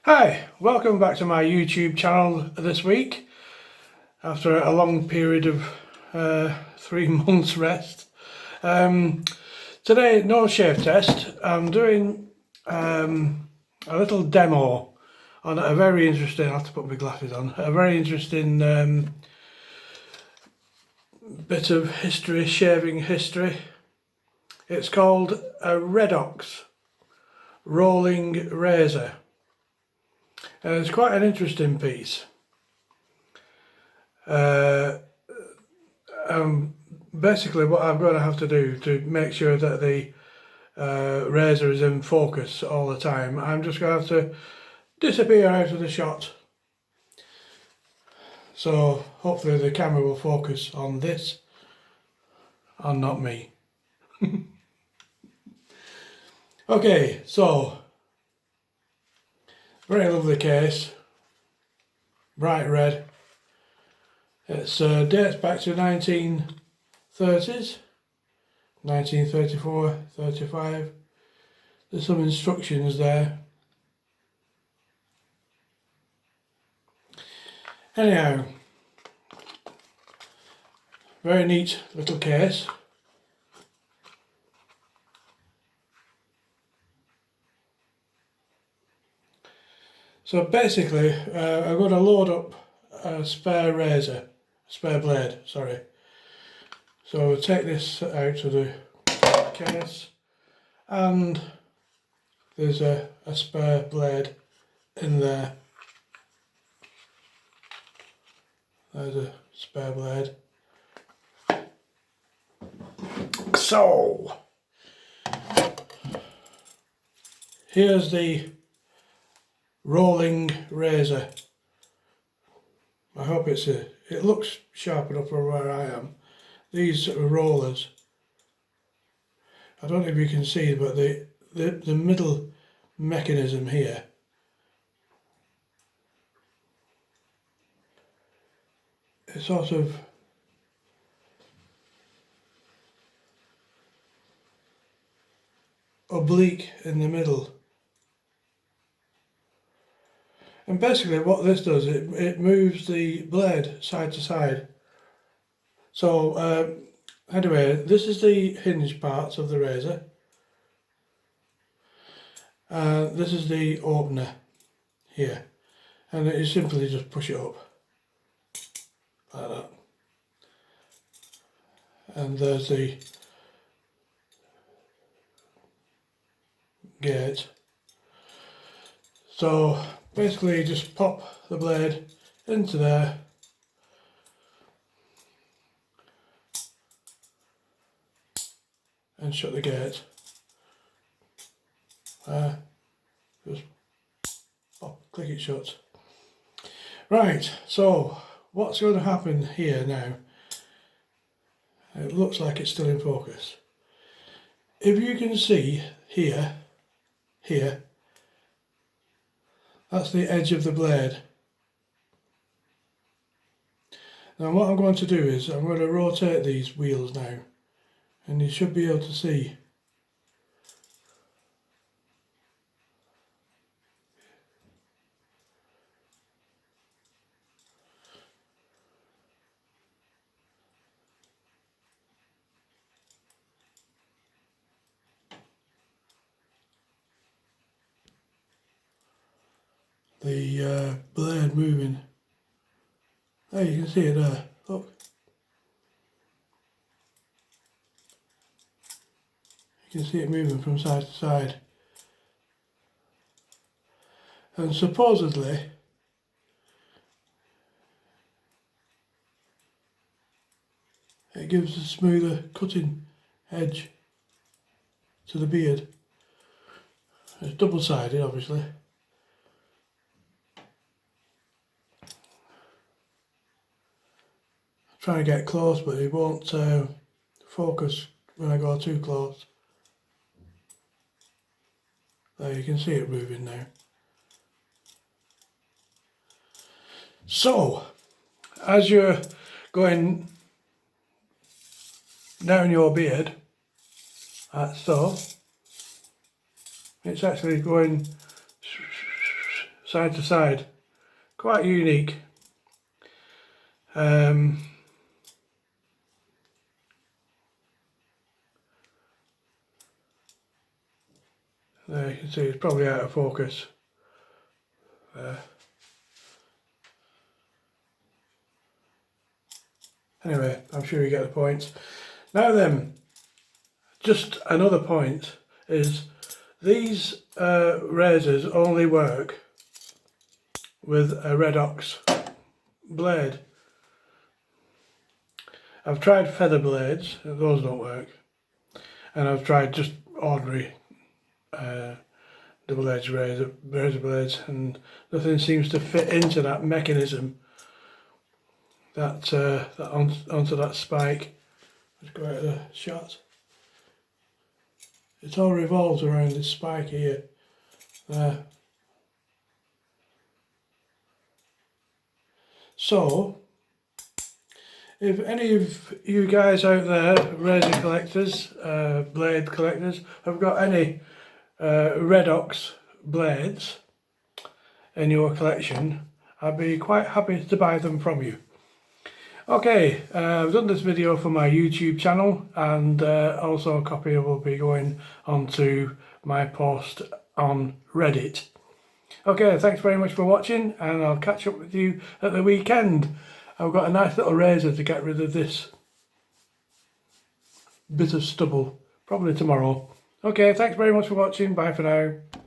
Hi, welcome back to my YouTube channel this week after a long period of 3 months rest. Today, no shave test. I'm doing a little demo on a very interesting, I'll have to put my glasses on, a very interesting bit of history, shaving history. It's called a Redox rolling razor. It's quite an interesting piece. Basically what I'm going to have to do to make sure that the razor is in focus all the time, I'm just going to have to disappear out of the shot. So hopefully the camera will focus on this and not me. Okay, so very lovely case, bright red. It's dates back to 1930s, 1934, 35. There's some instructions there. Anyhow, very neat little case. So basically, I'm going to load up a spare blade, sorry. So we'll take this out of the case, and there's a spare blade in there. There's a spare blade. So, here's the rolling razor. I hope it looks sharp enough for where I am. These are rollers. I don't know if you can see, but the middle mechanism here is sort of oblique in the middle. And basically what this does, it moves the blade side to side. So anyway, this is the hinge parts of the razor. This is the opener here. And you simply just push it up like that. And there's the gate. So basically you just pop the blade into there, and shut the gate. Just pop, click it shut. Right, so what's going to happen here now? It looks like it's still in focus. If you can see here, that's the edge of the blade. Now what I'm going to do is I'm going to rotate these wheels now, and you should be able to see the blade moving. There, you can see it there, look. You can see it moving from side to side. And supposedly it gives a smoother cutting edge to the beard. It's double-sided, obviously. I'm trying to get close, but it won't focus when I go too close. There, you can see it moving now. So, as you're going down your beard, so, it's actually going side to side. Quite unique. There you can see it's probably out of focus. Anyway, I'm sure you get the point. Now then, just another point is these razors only work with a Redox blade. I've tried feather blades, those don't work, and I've tried just ordinary double-edged razor blades, and nothing seems to fit into that mechanism, that onto that spike. Let's go out of the shot. It all revolves around this spike here. There. So, if any of you guys out there, razor collectors, blade collectors, have got any Redox blades in your collection, I'd be quite happy to buy them from you. Okay, I've done this video for my YouTube channel, and also a copy will be going onto my post on Reddit. Okay, thanks very much for watching, and I'll catch up with you at the weekend. I've got a nice little razor to get rid of this bit of stubble, probably tomorrow. Okay, thanks very much for watching. Bye for now.